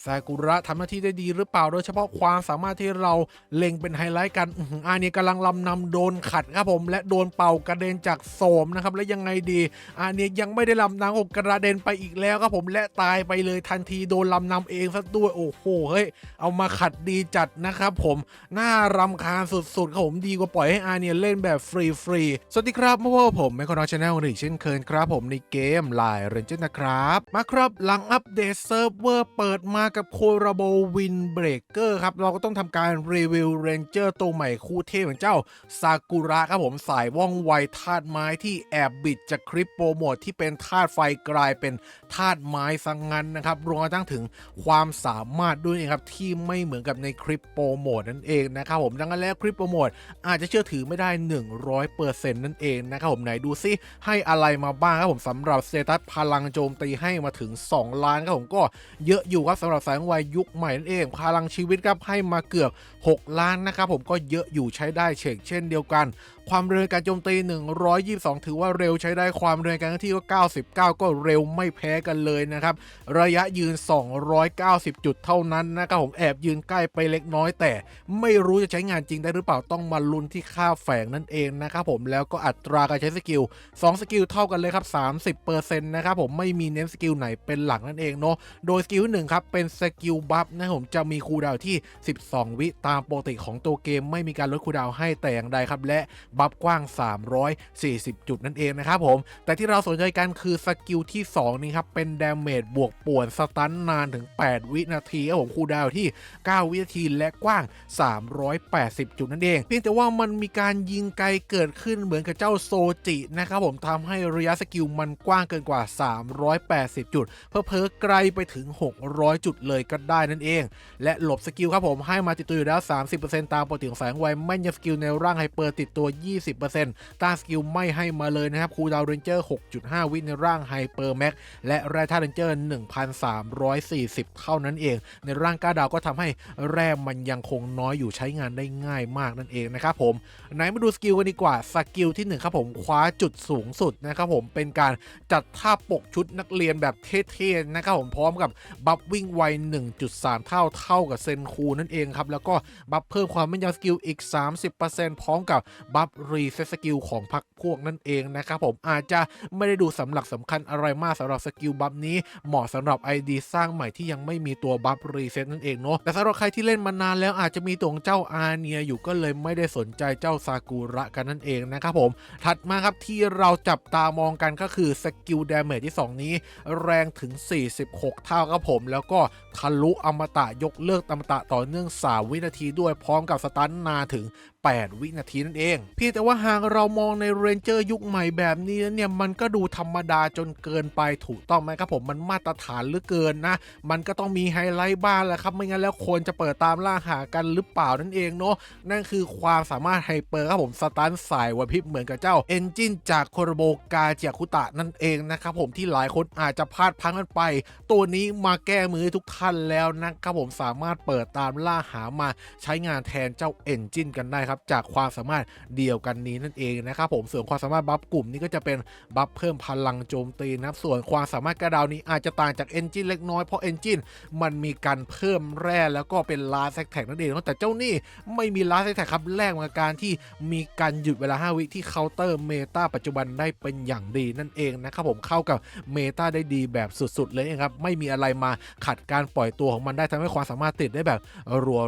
ซากุระทำหน้าที่ได้ดีหรือเปล่าโดยเฉพาะความสามารถที่เราเล็งเป็นไฮไลท์กันอาเนี่ยกำลังลำนำโดนขัดครับผมและโดนเป่ากระเด็นจากโสมนะครับและยังไงดีอาเนี่ยยังไม่ได้ลำนำกระเด็นไปอีกแล้วครับผมและตายไปเลยทันทีโดนลำนำเองซะด้วยโอ้โหเฮ้ยเอามาขัดดีจัดนะครับผมน่ารำคาญสุดๆครับผมดีกว่าปล่อยให้อาเนี่ยเล่นแบบฟรีสวัสดีครับเมื่อว่าผมแมคคอนอชแนลหรือเช่นเคยครับผมในเกมไลน์เรนเจอร์นะครับมาครับหลังอัปเดตเซิร์ฟเวอร์เปิดมากับโคราโบวินเบรกเกอร์ครับเราก็ต้องทำการรีวิวเรนเจอร์ตัวใหม่คู่เทพของเจ้าซากุระครับผมสายว่องไวธาตุไม้ที่แอบบิดจากคลิปโปรโมทที่เป็นธาตุไฟกลายเป็นธาตุไม้ซะงั้นนะครับรวมทั้งถึงความสามารถด้วยนะครับที่ไม่เหมือนกับในคลิปโปรโมทนั่นเองนะครับผมดังนั้นแล้วคลิปโปรโมทอาจจะเชื่อถือไม่ได้ 100% นั่นเองนะครับผมไหนดูซิให้อะไรมาบ้างครับผมสำหรับสเตตัสพลังโจมตีให้มาถึง2 ล้านครับผมก็เยอะอยู่ครับสำหรับสายวัยยุคใหม่นั่นเองพลังชีวิตครับให้มาเกือบ6 ล้านนะครับผมก็เยอะอยู่ใช้ได้เช่นเดียวกันความเร็วการโจมตี122ถือว่าเร็วใช้ได้ความเร็วการเคลื่อนที่ก็99ก็เร็วไม่แพ้กันเลยนะครับระยะยืน290จุดเท่านั้นนะครับผมแอบยืนใกล้ไปเล็กน้อยแต่ไม่รู้จะใช้งานจริงได้หรือเปล่าต้องมาลุ้นที่ค่าแฝงนั่นเองนะครับผมแล้วก็อัตราการใช้สกิล2สกิลเท่ากันเลยครับ 30% นะครับผมไม่มีเน้นสกิลไหนเป็นหลักนั่นเองเนาะโดยสกิล1ครับเป็นสกิลบัฟนะครับผมจะมีคูลดาวน์ที่12วิตามปกติของตัวเกมไม่มีการลดคูลดาวน์ให้แต่อย่างใดครับและบัฟกว้าง340จุดนั่นเองนะครับผมแต่ที่เราสนใจกันคือสกิลที่2นี้ครับเป็นดาเมจบวกป่วนสตันนานถึง8วินาทีครับผมคูลดาวน์ที่9วินาทีและกว้าง380จุดนั่นเองเพียงแต่ว่ามันมีการยิงไกลเกิดขึ้นเหมือนกับเจ้าโซจินะครับผมทำให้ระยะสกิลมันกว้างเกินกว่า380จุดเพ้อไกลไปถึง600จุดเลยก็ได้นั่นเองและหลบสกิลครับผมให้มาติดตัวอยู่แล้ว 30% ตามปกติของแสงไวแม่นยำสกิลในร่างไฮเปอร์ติดตัว 20% ต้านสกิลไม่ให้มาเลยนะครับคูลดาวน์เรนเจอร์ 6.5 วิในร่างไฮเปอร์แม็กและแร่ธาตุเรนเจอร์ 1,340 เท่านั้นเองในร่างก้าดาวก็ทำให้แร่มันยังคงน้อยอยู่ใช้งานได้ง่ายมากนั่นเองนะครับผมไหนมาดูสกิลกันดีกว่าสกิลที่1ครับผมคว้าจุดสูงสุดนะครับผมเป็นการจัดท่าปกชุดนักเรียนแบบเท่ๆนะครับผมพร้อมกับบัฟวิ่งไว 1.3 เท่ากับเซนคูนั่นเองครับแล้วก็บัฟเพิ่มความแม่นยำสกิลอีก 30% พร้อมกับบัฟรีเซ็ตสกิลของพรรคพวกนั่นเองนะครับผมอาจจะไม่ได้ดูสำคัญอะไรมากสำหรับสกิลบัฟนี้เหมาะสำหรับ ID สร้างใหม่ที่ยังไม่มีตัวบัฟรีเซ็ตนั่นเองเนาะแต่สำหรับใครที่เล่นมานานแล้วอาจจะมีตัวของเจ้าอาเนียอยู่ก็เลยไม่ได้สนใจเจ้าซากุระกันนั่นเองนะครับผมถัดมาครับที่เราจับตามองกันก็คือสกิลดาเมจที่2นี้แรงถึง46เท่าครับผมแล้วก็ทะลุอมตะยกเลิกอมตะต่อเนื่อง3วินาทีด้วยพร้อมกับสตันนานถึง8วินาทีนั่นเองเพียงแต่ว่าหากเรามองในเรนเจอร์ยุคใหม่แบบนี้เนี่ยมันก็ดูธรรมดาจนเกินไปถูกต้องไหมครับผมมันมาตรฐานเหลือเกินนะมันก็ต้องมีไฮไลท์บ้างแหละครับไม่งั้นแล้วคนจะเปิดตามล่าหากันหรือเปล่านั่นเองเนาะนั่นคือความสามารถไฮเปอร์ครับผมสตันสายวัยพริบเหมือนกับเจ้าเอนจินจากโคโรโบกาเจียคุตะนั่นเองนะครับผมที่หลายคนอาจจะพลาดพลั้งกันไปตัวนี้มาแก้มือทุกท่านแล้วนะครับผมสามารถเปิดตามล่าหามาใช้งานแทนเจ้าเอนจินกันได้ครับจากความสามารถเดียวกันนี้นั่นเองนะครับผมส่วนความสามารถบัฟกลุ่มนี้ก็จะเป็นบัฟเพิ่มพลังโจมตีนะครับส่วนความสามารถกระดาวนี้อาจจะต่างจากเอนจินเล็กน้อยเพราะเอนจินมันมีการเพิ่มแร่แล้วก็เป็นลาแซกแท็กนั่นเองแต่เจ้านี่ไม่มีลาแซกแท็กครับแลกมาการที่มีการหยุดเวลา5วิที่เคาน์เตอร์เมตาปัจจุบันได้เป็นอย่างดีนั่นเองนะครับผมเข้ากับเมตาได้ดีแบบสุดๆเลยครับไม่มีอะไรมาขัดการปล่อยตัวของมันได้ทำให้ความสามารถติดได้แบบ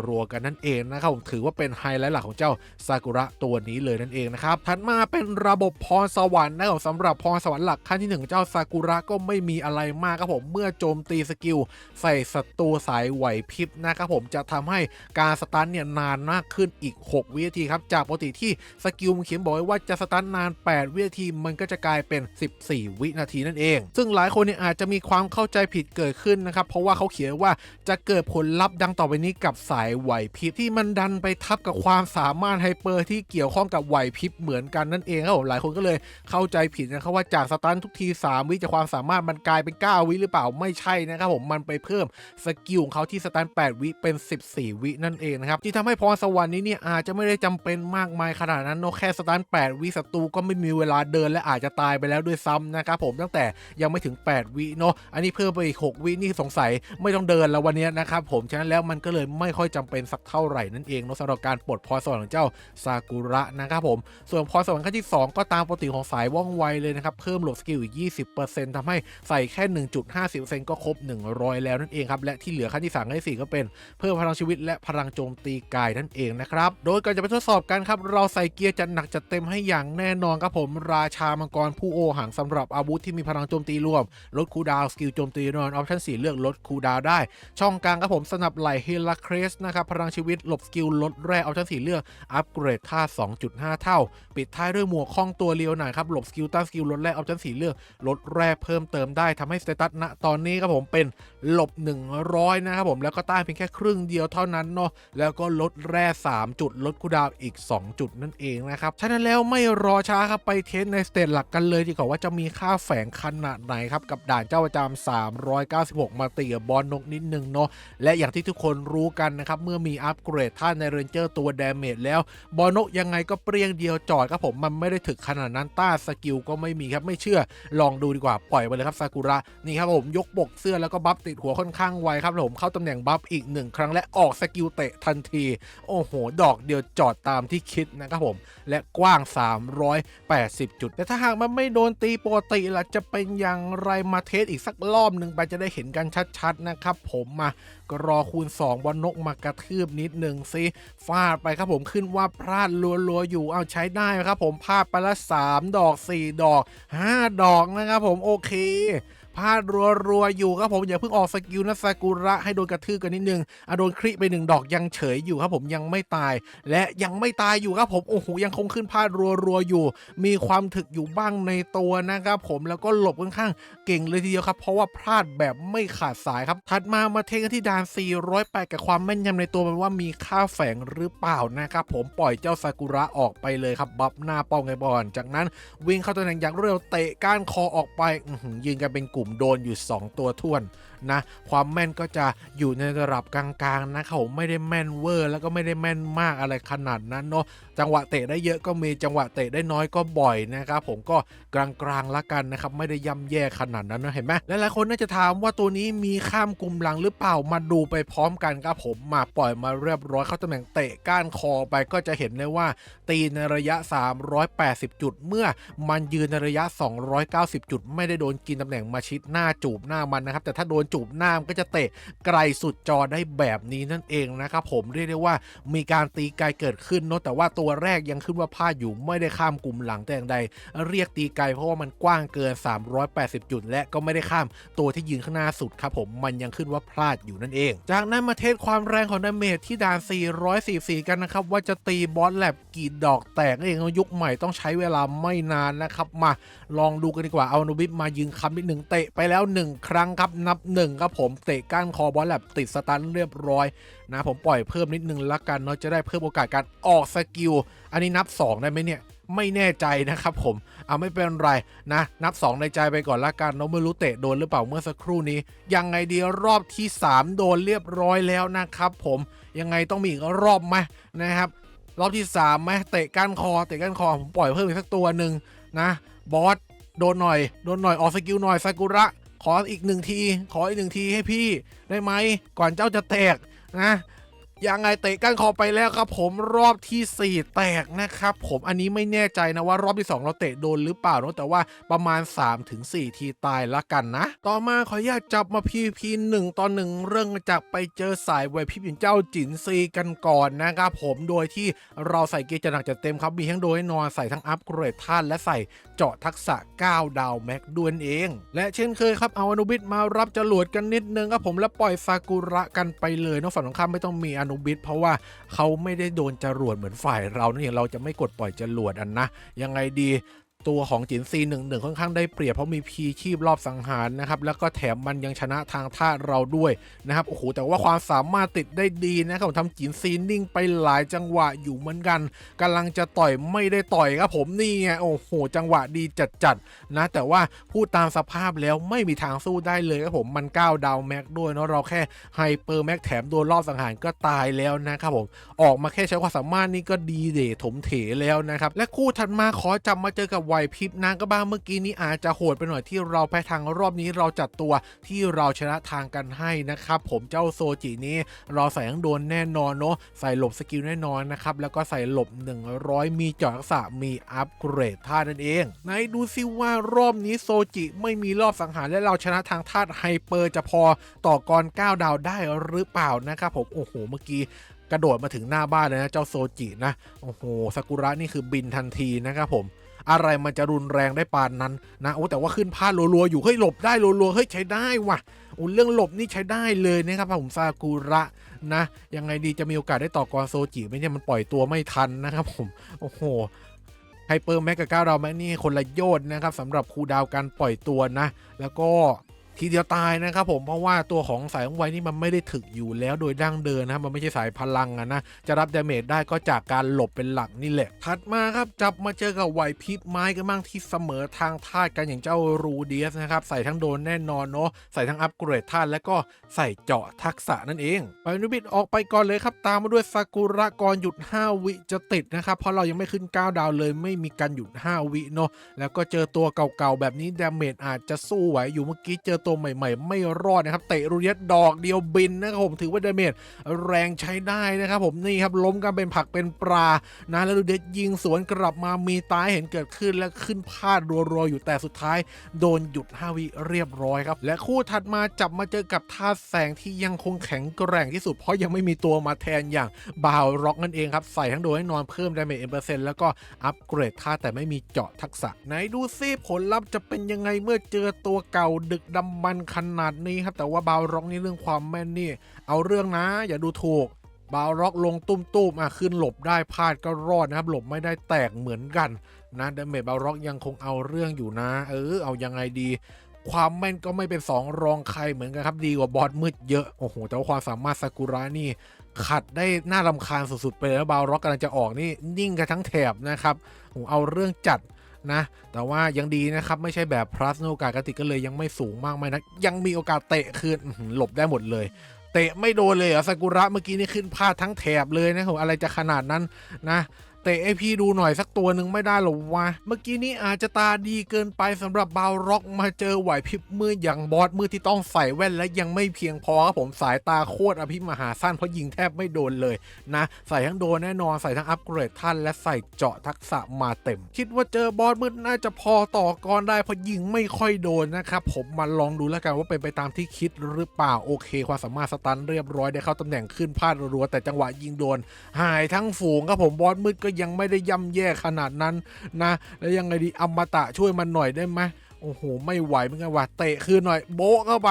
รัวๆกันนั่นเองนะครับผมถือว่าเป็นไฮไลท์หลักของเจ้าซากุระตัวนี้เลยนั่นเองนะครับถัดมาเป็นระบบพรสวรรค์นะครับสำหรับพรสวรรค์หลักขั้นที่1เจ้าซากุระก็ไม่มีอะไรมากครับผมเมื่อโจมตีสกิลใส่ศัตรูสายไหวพริบนะครับผมจะทำให้การสตันเนี่ยนานมากขึ้นอีก6วินาทีครับจากปกติที่สกิลมันเขียนบอกไว้ว่าจะสตันนาน8วินาทีมันก็จะกลายเป็น14วินาทีนั่นเองซึ่งหลายคนเนี่ยอาจจะมีความเข้าใจผิดเกิดขึ้นนะครับเพราะว่าเขาเขียนว่าจะเกิดผลลัพธ์ดังต่อไปนี้กับสายไหวพริบที่มันดันไปทับกับความสาม ามารถไฮเปอร์ที่เกี่ยวข้องกับไหวพริบเหมือนกันนั่นเองครับผมหลายคนก็เลยเข้าใจผิดนะครับว่าจากสตันทุกที3วิจากความสามารถมันกลายเป็น9วิหรือเปล่าไม่ใช่นะครับผมมันไปเพิ่มสกิลของเขาที่สตัน8วิเป็น14วินั่นเองนะครับที่ทำให้พรสวรรค์นี้เนี่ยอาจจะไม่ได้จำเป็นมากมายขนาดนั้นเนาะแค่สตัน8วิศัตรูก็ไม่มีเวลาเดินและอาจจะตายไปแล้วด้วยซ้ำนะครับผมตั้งแต่ยังไม่ถึง8วิเนาะอันนี้เพิ่มไปอีก6วินี่สงสัยไม่ต้องเดินแล้ววันนี้นะครับผมฉะนั้นแล้วมันก็เลยไม่ค่อยจำเป็นสักเท่าไหร่นั่นเองเนาะสำหรับการปลดพรสวรรค์ของเจ้าซากุระนะครับผมส่วนพรสวรรค์ขั้นที่2ก็ตามปกติของสายว่องไวเลยนะครับเพิ่มหลบสกิลอีก 20% ทำให้ใส่แค่ 1.50% ก็ครบ100แล้วนั่นเองครับและที่เหลือขั้นที่3ขั้นที่4ก็เป็นเพิ่มพลังชีวิตและพลังโจมตีกายนั่นเองนะครับโดยก่อนจะไปทดสอบกันครับเราใส่เกียร์จัดหนักจัดเต็มให้อย่างแน่นอนครับผมราชามังกรผู้โอหังสำหรับอาวุธที่มีพลังโจมตีรวมลดคูลดาวน์สกิลโจมตีนอนออปชั่น4เลือกลดคูลดาวน์ได้ช่องกลางครับผมสนับไหลเฮลัคเรสนะครับพลังชีวิตหลบสกิลลดแร่ออปชั่น4เลือกอัปเกรดท่า 2.5 เท่าปิดท้ายด้วยหมวกคล้องตัวเลียวหน่อยครับหลบสกิลต้านสกิลลดแร่ออปชั่น4เลือกลดแร่เพิ่มเติมได้ทำให้สเตตัสณตอนนี้ครับผมเป็นหลบ100นะครับผมแล้วก็ต้านเพียงแค่ครึ่งเดียวเท่านั้นเนาะแล้วก็ลดแร่3จุดลดคูลดาวน์อีก2จุดนั่นเองนะครับฉะนั้นแล้วไม่รอช้าครับไปเทสในสเตจหลักกันเลยดีกว่าว่าจะมีค่าแฝงขนาดไหนครับกับด่านเจ้าประจำ396มาตีกับบอลนกนิดนึงเนาะและอย่างที่ทุกคนรู้กันนะครับเมื่อมีอัปเกรดท่านในเรนเจอร์ตัวดาเมจแล้วบอลนกยังไงก็เปรี้ยงเดียวจอดครับผมมันไม่ได้ถึกขนาดนั้นต้าสกิลก็ไม่มีครับไม่เชื่อลองดูดีกว่าปล่อยไปเลยครับซากุระนี่ครับผมยกปกเสื้อแล้วก็บัฟติดหัวค่อนข้างไวครับผมเข้าตำแหน่งบัฟอีก1ครั้งและออกสกิลเตะทันทีโอ้โหดอกเดียวจอดตามที่คิดนะครับผมและกว้าง380จุดแต่ถ้าหากมันไม่โดนตีปกติล่ะจะเป็นอย่างไรมาเทสอีกสักรอบหนึ่งไปจะได้เห็นกันชัดๆนะครับผมมาก็รอคูณ2บอลนกมากระทืบนิดหนึ่งซิฟาดไปครับผมขึ้นว่าพลาดรัวๆอยู่เอาใช้ได้ครับผมพลาดไปละ3ดอก4ดอก5ดอกนะครับผมโอเคพลาดรัวๆอยู่ครับผมอย่าเพิ่งออกสกิลนะซากุระให้โดนกระทืบกันนิดนึงโดนคริไป1ดอกยังเฉยอยู่ครับผมยังไม่ตายและยังไม่ตายอยู่ครับผมโอ้โหยังคงขึ้นพลาดรัวๆอยู่มีความถึกอยู่บ้างในตัวนะครับผมแล้วก็หลบค่อนข้างเก่งเลยทีเดียวครับเพราะว่าพลาดแบบไม่ขาดสายครับถัดมาเทกันที่ด่าน408กับความแม่นยำในตัวมันว่ามีค่าแฝงหรือเปล่านะครับผมปล่อยเจ้าซากุระออกไปเลยครับบัฟหน้าป้องไงบอลจากนั้นวิ่งเข้าตำแหน่งอย่างเร็วเตะก้านคอออกไปยืนกันเป็นกลุ่มโดนอยู่2ตัวท้วนนะความแม่นก็จะอยู่ในระดับกลางๆนะครับผมไม่ได้แม่นเวอร์แล้วก็ไม่ได้แม่นมากอะไรขนาดนั้นเนาะจังหวะเตะได้เยอะก็มีจังหวะเตะได้น้อยก็บ่อยนะครับผมก็กลางๆละกันนะครับไม่ได้ย่ำแย่ขนาดนั้นนะเห็นไหมหลายๆคนน่าจะถามว่าตัวนี้มีข้ามกลุ่มหลังหรือเปล่ามาดูไปพร้อมกันครับผมมาปล่อยมาเรียบร้อยเข้าตำแหน่งเตะก้านคอไปก็จะเห็นเลยว่าตีในระยะ380จุดเมื่อมันยืนในระยะ290จุดไม่ได้โดนกินตำแหน่งมาชิดหน้าจูบหน้ามันนะครับแต่ถ้าโดนจูบหน้ามันก็จะเตะไกลสุดจอได้แบบนี้นั่นเองนะครับผมเรียกได้ว่ามีการตีไกลเกิดขึ้นเนาะแต่ว่าตัวแรกยังขึ้นว่าพลาดอยู่ไม่ได้ข้ามกลุ่มหลังแต่อย่างใดเรียกตีไกลเพราะว่ามันกว้างเกิน380จุดและก็ไม่ได้ข้ามตัวที่ยืนข้างหน้าสุดครับผมมันยังขึ้นว่าพลาดอยู่นั่นเองจากนั้นมาเทสความแรงของดาเมจที่ด่าน444กันนะครับว่าจะตีบอสแลบกี่ดอกแตกเองยุคใหม่ต้องใช้เวลาไม่นานนะครับมาลองดูกันดีกว่าเอานูบิสมายืนคำนิดหนึ่งเตะไปแล้ว1ครั้งครับนับ1ครับผมเตะก้านคอบอสแลบติดสตันเรียบร้อยนะผมปล่อยเพิ่มนิดนึงละกันเนาะจะได้เพิ่มโอกาสการออกสกิลอันนี้นับ2ได้ไหมเนี่ยไม่แน่ใจนะครับผมไม่เป็นไรนะนับ2ในใจไปก่อนละกันเนาะไม่รู้เตะโดนหรือเปล่าเมื่อสักครู่นี้ยังไงดีรอบที่3โดนเรียบร้อยแล้วนะครับผมยังไงต้องมีอีกรอบไหมนะครับรอบที่3ไหมเตะก้านคอผมปล่อยเพิ่มอีกสักตัวหนึ่งนะบอสโดนหน่อยออกสกิลหน่อยซากุระขออีก1ทีให้พี่ได้ไหมก่อนเจ้าจะแตกนะยังไงเตะก้านคอไปแล้วครับผมรอบที่4แตกนะครับผมอันนี้ไม่แน่ใจนะว่ารอบที่2เราเตะโดนหรือเปล่าเนาะแต่ว่าประมาณ 3-4 ทีตายละกันนะต่อมาขออนุญาตจับมา PVP 1 ต่อ 1เรื่องจากไปเจอสายไวพริบอย่างเจ้าจินซีกันก่อนนะครับผมโดยที่เราใส่เกียร์จัดหนักจัดเต็มครับมีทั้งโดยนอนใส่ทั้งอัปเกรดท่านและใส่เจาะทักษะ9ดาวแม็กด้วยเองและเช่นเคยครับเอาอนุบิสมารับจรวดกันนิดนึงครับผมแล้วปล่อยซากุระกันไปเลยเนาะฝั่งตรงข้ามไม่ต้องมีอนุบิสเพราะว่าเขาไม่ได้โดนจรวดเหมือนฝ่ายเราเนี่ยเราจะไม่กดปล่อยจรวดนะยังไงดี ตัวของจินซี1-1ค่อนข้างได้เปรียบเพราะมีพีชีพรอบสังหารนะครับแล้วก็แถมมันยังชนะทางท่าเราด้วยนะครับโอ้โหแต่ว่าความสามารถติดได้ดีนะครับทำจินซีนิ่งไปหลายจังหวะอยู่เหมือนกันกำลังจะต่อยไม่ได้ต่อยครับผมนี่ไงโอ้โหจังหวะดีจัดๆนะแต่ว่าพูดตามสภาพแล้วไม่มีทางสู้ได้เลยครับผมมัน9ดาวแม็กด้วยเนาะเราแค่ไฮเปอร์แม็กแถมโดนรอบสังหารก็ตายแล้วนะครับผมออกมาแค่ใช้ความสามารถนี่ก็ดีเดถมเถแล้วนะครับและคู่ถัดมาขอจับมาเจอกับไหวพริบนางก็บ้างเมื่อกี้นี้อาจจะโหดไปหน่อยที่เราแพ้ทางรอบนี้เราจัดตัวที่เราชนะทางกันให้นะครับผมเจ้าโซจินี้เราใส่ทั้งโดนแน่นอนเนาะใส่หลบสกิลแน่นอนนะครับแล้วก็ใส่หลบ100มีเจาะทักษะมีอัปเกรดท่านั่นเองไหนดูซิว่ารอบนี้โซจิไม่มีรอบสังหารและเราชนะทางธาตุไฮเปอร์จะพอต่อกร9ดาวได้หรือเปล่านะครับผมโอ้โหเมื่อกี้กระโดดมาถึงหน้าบ้านเลยนะเจ้าโซจินะโอ้โหซากุระนี่คือบินทันทีนะครับผมอะไรมันจะรุนแรงได้ปานนั้นนะโอ้แต่ว่าขึ้นพลาดรัวๆอยู่เฮ้ยหลบได้รัวๆเฮ้ยใช้ได้ว่ะโอ้เรื่องหลบนี่ใช้ได้เลยนะครับผมซากุระนะยังไงดีจะมีโอกาสได้ต่อกรโซจิไม่ใช่มันปล่อยตัวไม่ทันนะครับผมโอ้โหไฮเปอร์แม็กกับ9ดาวแม็กนี่คนละโยชน์นะครับสำหรับคูลดาวน์การปล่อยตัวนะแล้วก็ทีเดียวตายนะครับผมเพราะว่าตัวของสายของไวนี่มันไม่ได้ถึกอยู่แล้วโดยดั้งเดิมนะมันไม่ใช่สายพลังนะจะรับดาเมจได้ก็จากการหลบเป็นหลักนี่แหละถัดมาครับจับมาเจอกับไหวพริบไม้กันบ้างที่เสมอทางธาตุกันอย่างเจ้ารูเดียสนะครับใส่ทั้งโดนแน่นอนเนาะใส่ทั้งอัปเกรดธาตุและก็ใส่เจาะทักษะนั่นเองไปนุบิดออกไปก่อนเลยครับตามมาด้วยซากุระกรหยุด5วิจะติดนะครับเพราะเรายังไม่ขึ้น9ดาวเลยไม่มีการหยุด5วิเนาะแล้วก็เจอตัวเก่าๆแบบนี้ดาเมจอาจจะสู้ไหวอยู่เมื่อกี้เจอตัวใหม่ๆไม่รอดนะครับเตะรูเดียสดอกเดียวบินนะครับผมถือว่าดาเมจแรงใช้ได้นะครับผมนี่ครับล้มกันเป็นผักเป็นปลานะแล้วรูเดียสยิงสวนกลับมามีตายเห็นเกิดขึ้นและขึ้นพลาดรัวๆอยู่แต่สุดท้ายโดนหยุด5วิเรียบร้อยครับและคู่ถัดมาจับมาเจอกับธาตุแสงที่ยังคงแข็งแกร่งที่สุดเพราะยังไม่มีตัวมาแทนอย่างบาวร็อกนั่นเองครับใส่ทั้งโดนให้นอนเพิ่มดาเมจ%แล้วก็อัปเกรดธาตุแต่ไม่มีเจาะทักษะไหนดูซิผลลัพธ์จะเป็นยังไงเมื่อเจอตัวเก่าดึกดำบรรพ์ขนาดนี้ครับแต่ว่าบาวร็อกนี่เรื่องความแม่นนี่เอาเรื่องนะอย่าดูถูกบาวร็อกลงตุ้มขึ้นหลบได้พลาดก็รอดนะครับหลบไม่ได้แตกเหมือนกันนะดาเมจบาวร็อกยังคงเอาเรื่องอยู่นะเอายังไงดีความแม่นก็ไม่เป็น2รองใครเหมือนกันครับดีกว่าบอสมืดเยอะโอ้โหแต่ว่าความสามารถซากุระนี่ขัดได้น่ารำคาญสุดๆไปแล้วบาวร็อกกำลังจะออกนี่นิ่งกันทั้งแถบนะครับโอ้เอาเรื่องจัดนะแต่ว่ายังดีนะครับไม่ใช่แบบ plus โอกาสกติก็เลยยังไม่สูงมากมายนะยังมีโอกาสเตะคืนหลบได้หมดเลยเตะไม่โดนเลยซากุระเมื่อกี้นี่ขึ้นพลาดทั้งแถบเลยนะผมอะไรจะขนาดนั้นนะเตะให้พี่ดูหน่อยสักตัวหนึ่งไม่ได้หรอวะเมื่อกี้นี้อาจจะตาดีเกินไปสำหรับบาวร็อกมาเจอไหวพริบมืออย่างบอสมือที่ต้องใส่แว่นและยังไม่เพียงพอครับผมสายตาโคตรอภิมหาสั้นเพราะยิงแทบไม่โดนเลยนะใส่ทั้งโดนแน่นอนใส่ทั้งอัปเกรดท่านและใส่เจาะทักษะมาเต็มคิดว่าเจอบอสมือน่าจะพอต่อกรได้เพราะยิงไม่ค่อยโดนนะครับผมมาลองดูแล้วกันว่าเป็นไปตามที่คิดหรือเปล่าโอเคความสามารถสตันเรียบร้อยได้เข้าตำแหน่งขึ้นพลาดรัวแต่จังหวะยิงโดนหายทั้งฝูงครับผมบอสมืดก็ยังไม่ได้ย่ำแย่ขนาดนั้นนะแล้วยังไงดีอมตะช่วยมันหน่อยได้ไหมโอ้โหไม่ไหวเหมือนกันว่ะเตะคืนหน่อยโบ๊ะเข้าไป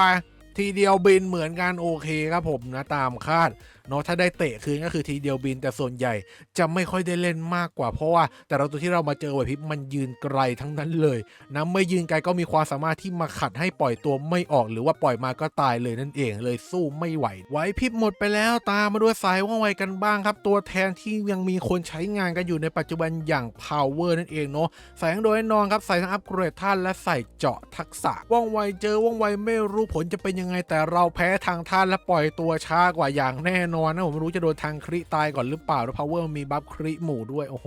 ทีเดียวบินเหมือนกันโอเคครับผมนะตามคาดเนาะถ้าได้เตะคืนก็คือทีเดียวบินแต่ส่วนใหญ่จะไม่ค่อยได้เล่นมากกว่าเพราะว่าแต่เราตัวที่เรามาเจอไหวพริบมันยืนไกลทั้งนั้นเลยนะไม่ยืนไกลก็มีความสามารถที่มาขัดให้ปล่อยตัวไม่ออกหรือว่าปล่อยมาก็ตายเลยนั่นเองเลยสู้ไม่ไหวไหวพริบหมดไปแล้วตามมาด้วยสายว่องไวกันบ้างครับตัวแทนที่ยังมีคนใช้งานกันอยู่ในปัจจุบันอย่าง Power นั่นเองเนาะใส่ทั้งโดยนอนครับใส่ทั้งอัปเกรดท่านและใส่เจาะทักษะว่องไวเจอว่องไวไม่รู้ผลจะเป็นยังไงแต่เราแพ้ทางท่านและปล่อยตัวช้ากว่าอย่างแน่นอนนะผมไม่รู้จะโดนทางคริตายก่อนหรือเปล่าแล้ว Power มีบัฟคริหมู่ด้วยโอ้โห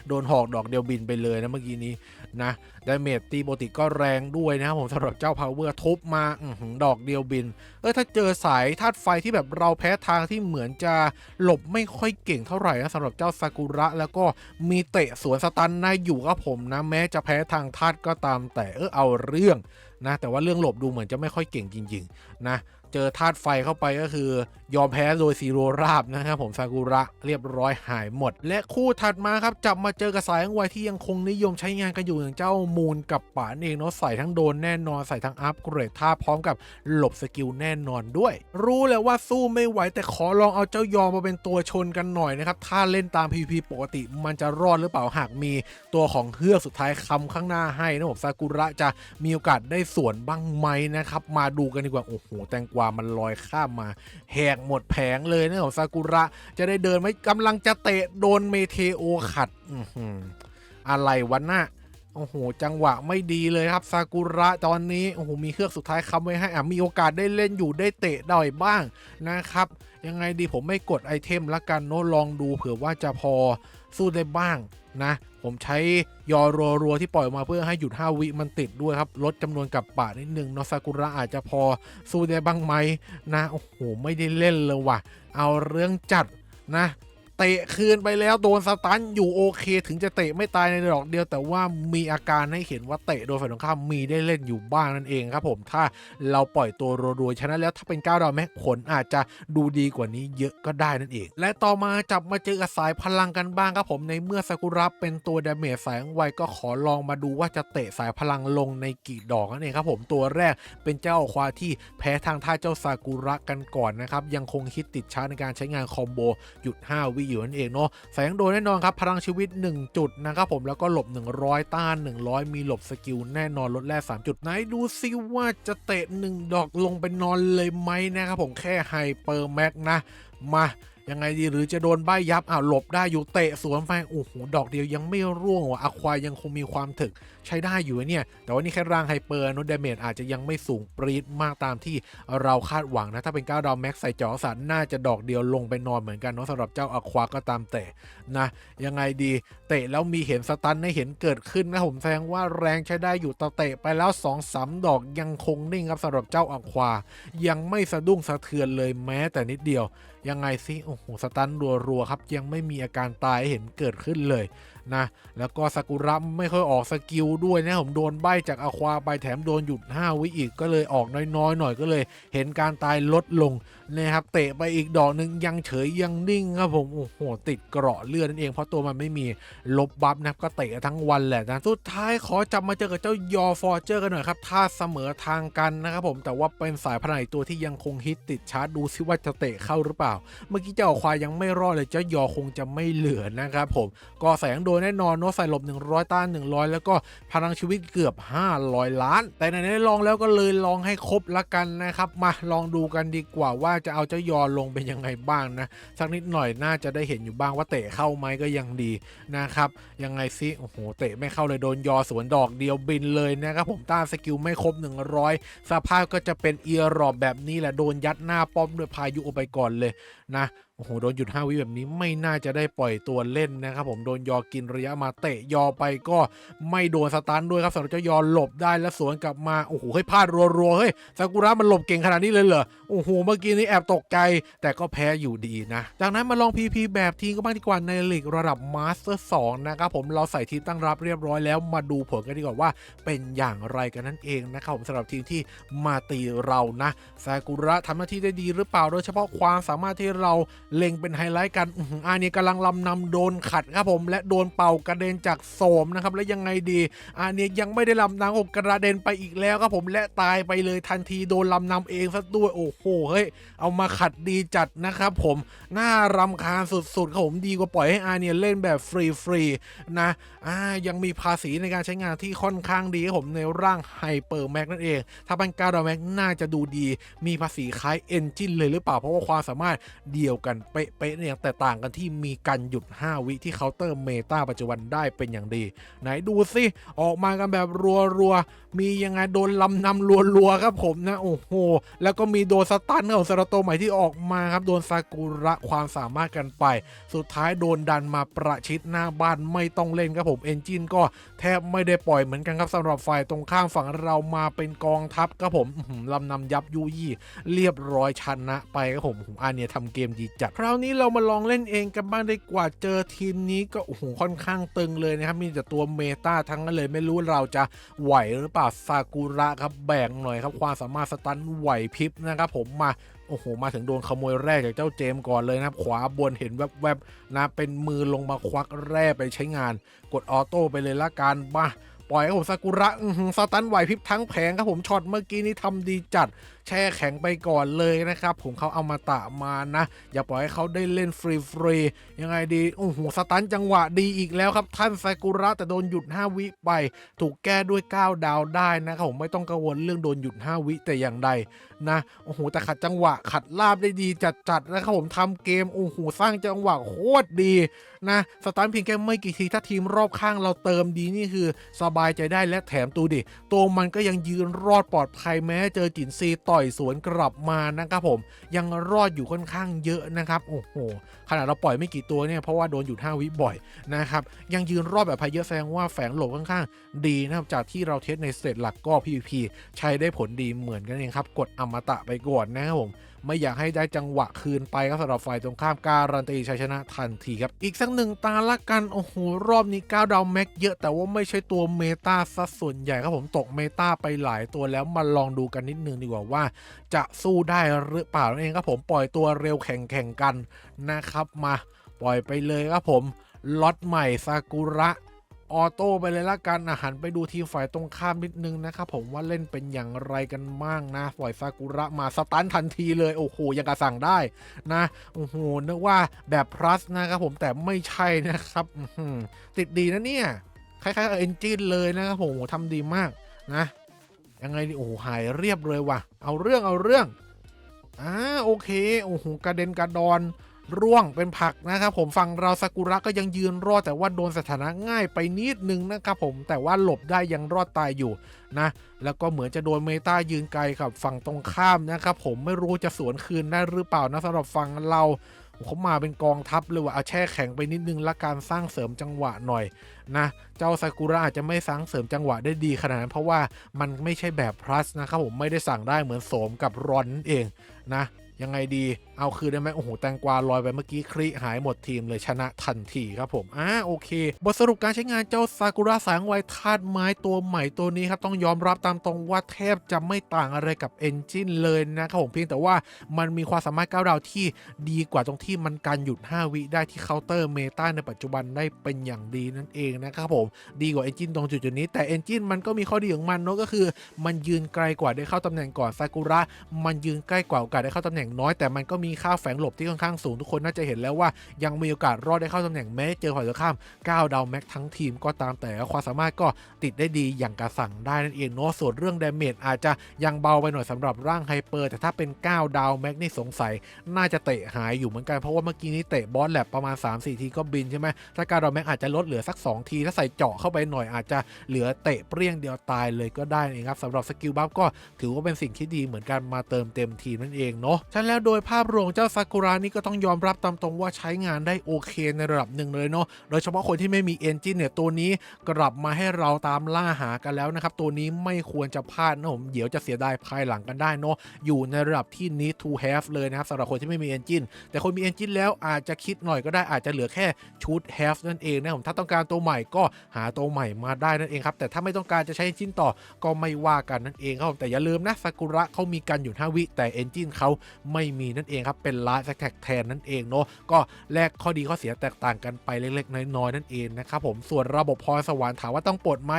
โดนหอกดอกเดียวบินไปเลยนะเมื่อกี้นี้นะดาเมจตีโบติก็แรงด้วยนะครับผมสำหรับเจ้า Power ทุบมาดอกเดียวบินถ้าเจอสายธาตุไฟที่แบบเราแพ้ทางที่เหมือนจะหลบไม่ค่อยเก่งเท่าไหร่นะสำหรับเจ้าซากุระแล้วก็มีเตะสวนสตันได้อยู่ครับผมนะแม้จะแพ้ทางธาตุก็ตามแต่เอาเรื่องนะแต่ว่าเรื่องหลบดูเหมือนจะไม่ค่อยเก่งจริงๆนะ เจอธาตุไฟเข้าไปก็คือยอมแพ้โดยซีโรราบนะครับผมซากุระเรียบร้อยหายหมดและคู่ถัดมาครับจับมาเจอกับสายวัยที่ยังคงนิยมใช้งานกันอยู่อย่างเจ้ามูนกับป่านเองเนาะใส่ทั้งโดนแน่นอนใส่ทั้งอัพเกรดท่าพร้อมกับหลบสกิลแน่นอนด้วยรู้แล้วว่าสู้ไม่ไหวแต่ขอลองเอาเจ้ายอมาเป็นตัวชนกันหน่อยนะครับถ้าเล่นตาม PVP ปกติมันจะรอดหรือเปล่าหากมีตัวของเฮือกสุดท้ายคำข้างหน้าให้นะผมซากุระจะมีโอกาสได้สวนบ้างไหมนะครับมาดูกันดีกว่าโอ้โหแตงกวามันลอยข้ามมาแหกหมดแผงเลยนะของซากุระจะได้เดินไหมกำลังจะเตะโดนเมเทโอขัดอะไรวะน่ะโอ้โหจังหวะไม่ดีเลยครับซากุระตอนนี้โอ้โหมีเครื่องสุดท้ายค้ำไว้ให้มีโอกาสได้เล่นอยู่ได้เตะได้บ้างนะครับยังไงดีผมไม่กดไอเทมละกันโน้ลองดูเผื่อว่าจะพอสู้ได้บ้างนะผมใช้ยอรัวๆที่ปล่อยมาเพื่อให้หยุด5 วิมันติดด้วยครับลดจำนวนกับป่านิดนึงเนาะซากุระอาจจะพอสู้ได้บ้างไหมนะโอ้โหไม่ได้เล่นเลยว่ะเอาเรื่องจัดนะเตะคืนไปแล้วโดนสตันอยู่โอเคถึงจะเตะไม่ตายในดอกเดียวแต่ว่ามีอาการให้เห็นว่าเตะโดนฝ่ายตรงข้ามมีได้เล่นอยู่บ้างนั่นเองครับผมถ้าเราปล่อยตัวรัวๆฉะนั้นแล้วถ้าเป็น9 ดาวแม็กผลอาจจะดูดีกว่านี้เยอะก็ได้นั่นเองและต่อมาจับมาเจอกับสายพลังกันบ้างครับผมในเมื่อซากุระเป็นตัวดาเมจสายไวก็ขอลองมาดูว่าจะเตะสายพลังลงในกี่ดอกนั่นเองครับผมตัวแรกเป็นเจ้าควาที่แพ้ทางท่าเจ้าซากุระกันก่อนนะครับยังคงฮิตติดชาร์จในการใช้งานคอมโบหยุด5 วิอยู่นั่นเองเนาะแสงโดนแน่นอนครับพลังชีวิต1จุดนะครับผมแล้วก็หลบ100ต้าน100มีหลบสกิลแน่นอนลดแร่3จุดไหนดูซิว่าจะเตะ1 ดอกลงไปนอนเลยไหมนะครับผมแค่ไฮเปอร์แม็กนะมายังไงดีหรือจะโดนใบยับหลบได้อยู่เตะสวนไปโอ้โหดอกเดียวยังไม่ร่วงว่ะอควายยังคงมีความถึกใช้ได้อยู่เนี่ยแต่ว่านี่แค่ร่างไฮเปอร์โนดาเมจอาจจะยังไม่สูงปรี๊ดมากตามที่เราคาดหวังนะถ้าเป็น9 ดาวแม็กใส่จอสันน่าจะดอกเดียวลงไปนอนเหมือนกันเนาะสำหรับเจ้าอควาก็ตามแต่นะยังไงดีเตะแล้วมีเห็นสตันให้เห็นเกิดขึ้นนะผมแสดงว่าแรงใช้ได้อยู่เตะไปแล้ว 2-3 ดอกยังคงนิ่งครับสำหรับเจ้าอควายังไม่สะดุ้งสะเทือนเลยแม้แต่นิดเดียวยังไงซิโอ้โหสตันรัวๆครับยังไม่มีอาการตายเห็นเกิดขึ้นเลยนะแล้วก็ซากุระไม่ค่อยออกสกิลด้วยนะผมโดนใบจากอควาไปแถมโดนหยุด5 วิอีกก็เลยออกน้อยๆหน่อยก็เลยเห็นการตายลดลงนะครับเตะไปอีกดอกนึงยังเฉยยังนิ่งครับผมโอ้โหติดเกราะเลือดนั่นเองเพราะตัวมันไม่มีลบบัฟนะครับก็เตะทั้งวันแหละนะสุดท้ายขอจับมาเจอกับเจ้ายอฟอร์เจอร์กันหน่อยครับถ้าเสมอทางกันนะครับผมแต่ว่าเป็นสายพลังอีกตัวที่ยังคงฮิตติดชาร์จดูซิว่าจะเตะเข้าหรือเปล่าเมื่อกี้เจ้าควายยังไม่รอดเลยเจ้ายอคงจะไม่เหลือนะครับผมก็แสงโดนแน่นอนเนาะใส่หลบ100ต้าน100แล้วก็พลังชีวิตเกือบ500 ล้านแต่ไหนๆลองแล้วก็เลยลองให้ครบละกันนะครับมาลองดูกันดีกว่าว่าจะเอาเจ้ายอลงเป็นยังไงบ้างนะสักนิดหน่อยน่าจะได้เห็นอยู่บ้างว่าเตะเข้าไหมก็ยังดีนะครับยังไงซิโอ้โหเตะไม่เข้าเลยโดนยอสวนดอกเดียวบินเลยนะครับผมต้านสกิลไม่ครบ100สภาพก็จะเป็นเอียร์รอบแบบนี้แหละโดนยัดหน้าป้อมด้วยพายุออกไปก่อนเลยนะโอ้โหโดนหยุด5 วิแบบนี้ไม่น่าจะได้ปล่อยตัวเล่นนะครับผมโดนยอกินระยะมาเตะยอไปก็ไม่โดนสตันด้วยครับสำหรับเจ้ายอหลบได้แล้วสวนกลับมาโอ้โหให้พลาดรัวๆเฮ้ยซากุระมันหลบเก่งขนาดนี้เลยเหรอโอ้โหเมื่อกี้นี้แอบตกใจแต่ก็แพ้อยู่ดีนะจากนั้นมาลอง PP แบบทีมก็บ้างดีกว่าในลีกระดับมาสเตอร์2นะครับผมเราใส่ทีมตั้งรับเรียบร้อยแล้วมาดูผลกันดีกว่าว่าเป็นอย่างไรกันนั่นเองนะครับผมสำหรับทีมที่มาตีเรานะซากุระทำหน้าที่ได้ดีหรือเปล่าโดยเฉพาะความสามารถที่เราเล็งเป็นไฮไลท์กันเนี่ยกำลังลำนำโดนขัดครับผมและโดนเป่ากระเด็นจากโสมนะครับและยังไงดีเนี่ยยังไม่ได้ลำนำกระเด็นไปอีกแล้วครับผมและตายไปเลยทันทีโดนลำนำเองซะด้วยโอ้โหเฮ้ยเอามาขัดดีจัดนะครับผมน่ารำคาญสุดๆครับผมดีกว่าปล่อยให้เนี่ยเล่นแบบฟรีๆนะยังมีภาษีในการใช้งานที่ค่อนข้างดีครับผมในร่างไฮเปอร์แม็กนั่นเองถ้าเป็นการ์ดแม็กน่าจะดูดีมีภาษีคล้ายเอนจินเลยหรือเปล่าเพราะว่าความสามารถเดียวกันเป๊ะๆเนี่ยแต่ต่างกันที่มีกันหยุด5 วิที่เคาน์เตอร์เมตาปัจจุบันได้เป็นอย่างดีไหนดูสิออกมากันแบบรัวๆมียังไงโดนลำนำรัวๆครับผมนะโอ้โหแล้วก็มีโดนสตันของซาราโตใหม่ที่ออกมาครับโดนซากุระความสามารถกันไปสุดท้ายโดนดันมาประชิดหน้าบ้านไม่ต้องเล่นครับผมเอนจินก็แทบไม่ได้ปล่อยเหมือนกันครับสำหรับฝ่ายตรงข้ามฝั่งเรามาเป็นกองทัพครับผมลำนำยับยุยี่เรียบร้อยชนะไปครับผมเนี่ยทำเกมดีจัด คราวนี้เรามาลองเล่นเองกันบ้างดีกว่าเจอทีมนี้ก็โอ้โหค่อนข้างตึงเลยนะครับมีแต่ตัวเมตาทั้งนั้นเลยไม่รู้เราจะไหวหรือเปล่าซากุระครับแบ่งหน่อยครับความสามารถสตันไหวพริบนะครับผมมาโอ้โหมาถึงโดนขโมยแร่จากเจ้าเจมก่อนเลยนะครับขวาบนเห็นแวบๆนะเป็นมือลงมาควักแร่ไปใช้งานกดออโต้ไปเลยละกันมาปล่อยครับผมซากุระสตันไหวพริบทั้งแผงครับผมช็อตเมื่อกี้นี้ทำดีจัดแช่แข็งไปก่อนเลยนะครับผมเขาเอามาตะมานะอย่าปล่อยให้เขาได้เล่นฟรียังไงดีโอ้โหสตันจังหวะดีอีกแล้วครับท่านซากุระแต่โดนหยุด5วิไปถูกแก้ด้วย9ดาวได้นะครับผมไม่ต้องกังวลเรื่องโดนหยุด5วิแต่อย่างใดนะโอ้โหแต่ขัดจังหวะขัดลาบได้ดีจัดนะครับผมทำเกมโอ้โหสร้างจังหวะโคตรดีนะสตันเพียงแค่ไม่กี่ทีถ้าทีมรอบข้างเราเติมดีนี่คือสบายใจได้และแถมตัวมันก็ยังยืนรอดปลอดภัยแม้เจอจินซีต่อยสวนกลับมานะครับผมยังรอดอยู่ค่อนข้างเยอะนะครับโอ้โหขนาดเราปล่อยไม่กี่ตัวเนี่ยเพราะว่าโดนหยุด5วิบ่อยนะครับยังยืนรอดแบบภัยเยอะแสดงว่าแฝงหลบค่อนข้างดีนะครับจากที่เราเทสในสเตจหลักก็ PVP ใช้ได้ผลดีเหมือนกันเองครับกดอมตะไปก่อนนะครับผมไม่อยากให้ได้จังหวะคืนไปครับสำหรับฝ่ายตรงข้ามการันตีชัยชนะทันทีครับอีกสักหนึ่งตาละกันโอ้โหรอบนี้9ดาวแม็กเยอะแต่ว่าไม่ใช่ตัวเมตาซะส่วนใหญ่ครับผมตกเมตาไปหลายตัวแล้วมาลองดูกันนิดนึงดีกว่าว่าจะสู้ได้หรือเปล่านั่นเองครับผมปล่อยตัวเร็วแข่งกันนะครับมาปล่อยไปเลยครับผมล็อตใหม่ซากุระออโต้ไปเลยละกันหันไปดูทีมฝ่ายตรงข้ามนิดนึงนะครับผมว่าเล่นเป็นอย่างไรกันบ้างนะปล่อยซากุระมาสตันทันทีเลยโอ้โหยังกระสั่งได้นะโอ้โหนึกว่าแบบพลัสนะครับผมแต่ไม่ใช่นะครับติดดีนะเนี่ยคล้ายๆกับเอนจินเลยนะครับผมทำดีมากนะยังไงดิโอ้โหหายเรียบเลยว่ะเอาเรื่องโอเคโอ้โหกระเด็นกระดอนร่วงเป็นผักนะครับผมฝั่งเราซากุระก็ยังยืนรอดแต่ว่าโดนสถานะง่ายไปนิดนึงนะครับผมแต่ว่าหลบได้ยังรอดตายอยู่นะแล้วก็เหมือนจะโดนเมตายืนไกลกับฝั่งตรงข้ามนะครับผมไม่รู้จะสวนคืนได้หรือเปล่านะสำหรับฝั่งเราเขามาเป็นกองทัพเลยว่าเอาแช่แข็งไปนิดนึงและการสร้างเสริมจังหวะหน่อยนะเจ้าซากุระอาจจะไม่สร้างเสริมจังหวะได้ดีขนาดนั้นเพราะว่ามันไม่ใช่แบบพลัสนะครับผมไม่ได้สั่งได้เหมือนโสมกับรอนนั่นเองนะยังไงดีเอาคืนได้ไหมโอ้โหแตงกวาลอยไปเมื่อกี้คริหายหมดทีมเลยชนะทันทีครับผมโอเคบทสรุปการใช้งานเจ้าซากุระแสงไวธาตุไม้ตัวใหม่ตัวนี้ครับต้องยอมรับตามตรงว่าแทบจะไม่ต่างอะไรกับเอนจินเลยนะครับผมเพียงแต่ว่ามันมีความสามารถ9ดาวที่ดีกว่าตรงที่มันกันหยุด5วิได้ที่เคาน์เตอร์เมตาในปัจจุบันได้เป็นอย่างดีนั่นเองนะครับผมดีกว่าเอนจินตรงจุดนี้แต่เอนจินมันก็มีข้อดีของมันเนาะก็คือมันยืนไกลกว่าได้เข้าตำแหน่งก่อนซากุระมันยืนใกล้กว่าโอกาสได้เข้าตำแหน่งน้อยแต่มันก็มีค่าแฝงหลบที่ค่อนข้างสูงทุกคนน่าจะเห็นแล้วว่ายังมีโอกาสรอดได้เข้าตำแหน่งแม้เจอฝ่ายตรงข้าม9ดาวแม็กทั้งทีมก็ตามแต่ความสามารถก็ติดได้ดีอย่างกระสั่งได้นั่นเองเนาะส่วนเรื่องดาเมจอาจจะยังเบาไปหน่อยสำหรับร่างไฮเปอร์แต่ถ้าเป็น9ดาวแม็กนี่สงสัยน่าจะเตะหายอยู่เหมือนกันเพราะว่าเมื่อกี้นี้เตะบอสแลบประมาณ 3-4 ทีก็บินใช่ไหมถ้า9ดาวแม็กอาจจะลดเหลือสัก2ทีถ้าใส่เจาะเข้าไปหน่อยอาจจะเหลือเตะเปรี้ยงเดียวตายเลยก็ได้เองครับสำหรับสกิลบัฟก็ถือว่าเป็นสิ่งที่ดีเหมือนกันมาเติมเต็มทีมนั่นเองเนาะฉะนั้นแล้วโดยภาพรวมเจ้าซากุระนี่ก็ต้องยอมรับตามตรงว่าใช้งานได้โอเคในระดับหนึ่งเลยเนาะโดยเฉพาะคนที่ไม่มีเอนจินเนี่ยตัวนี้กลับมาให้เราตามล่าหากันแล้วนะครับตัวนี้ไม่ควรจะพลาดนะผมเดี๋ยวจะเสียดายภายหลังกันได้เนาะอยู่ในระดับที่ need to have เลยนะครับสำหรับคนที่ไม่มีเอนจินแต่คนมีเอนจินแล้วอาจจะคิดหน่อยก็ได้อาจจะเหลือแค่ชุด have นั่นเองนะผมถ้าต้องการตัวใหม่ก็หาตัวใหม่มาได้นั่นเองครับแต่ถ้าไม่ต้องการจะใช้เอนจินต่อก็ไม่ว่ากันนั่นเองครับแต่อย่าลืมนะซากุระเขามีกันอยู่5วิแต่เอนจินเขาไม่มีนั่นเองครับเป็นลาสแท็กแทนนั่นเองเนาะก็แลกข้อดีข้อเสียแตกต่างกันไปเล็กๆน้อยๆนั่นเองนะครับผมส่วนระบบพรสวรรค์ถามว่าต้องปลดไหม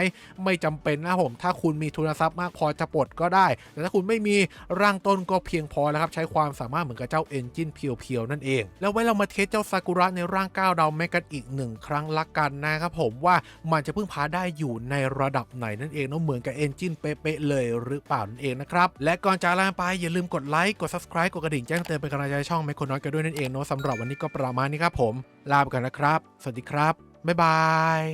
ไม่จำเป็นนะผมถ้าคุณมีทุนทรัพย์มากพอจะปลดก็ได้แต่ถ้าคุณไม่มีร่างต้นก็เพียงพอแล้วครับใช้ความสามารถเหมือนกับเจ้าเอนจินเพียวๆนั่นเองแล้วไว้เรามาเทสเจ้าซากุระในร่าง9ดาวแม็กกันอีก1ครั้งละกันนะครับผมว่ามันจะพึ่งพาได้อยู่ในระดับไหนนั่นเองเนาะเหมือนกับเอนจินเป๊ะๆเลยหรือเปล่านั่นเองนะครับและก่อนจากลาไปอย่าลืมกดไลค์กด Subscribe กดกระดิ่งแจ้งเตือนเป็นกำลังใจช่องไมโครน้อยกันด้วยนั่นเองเนาะสำหรับวันนี้ก็ประมาณนี้ครับผมลาไปก่อนนะครับสวัสดีครับบ๊ายบาย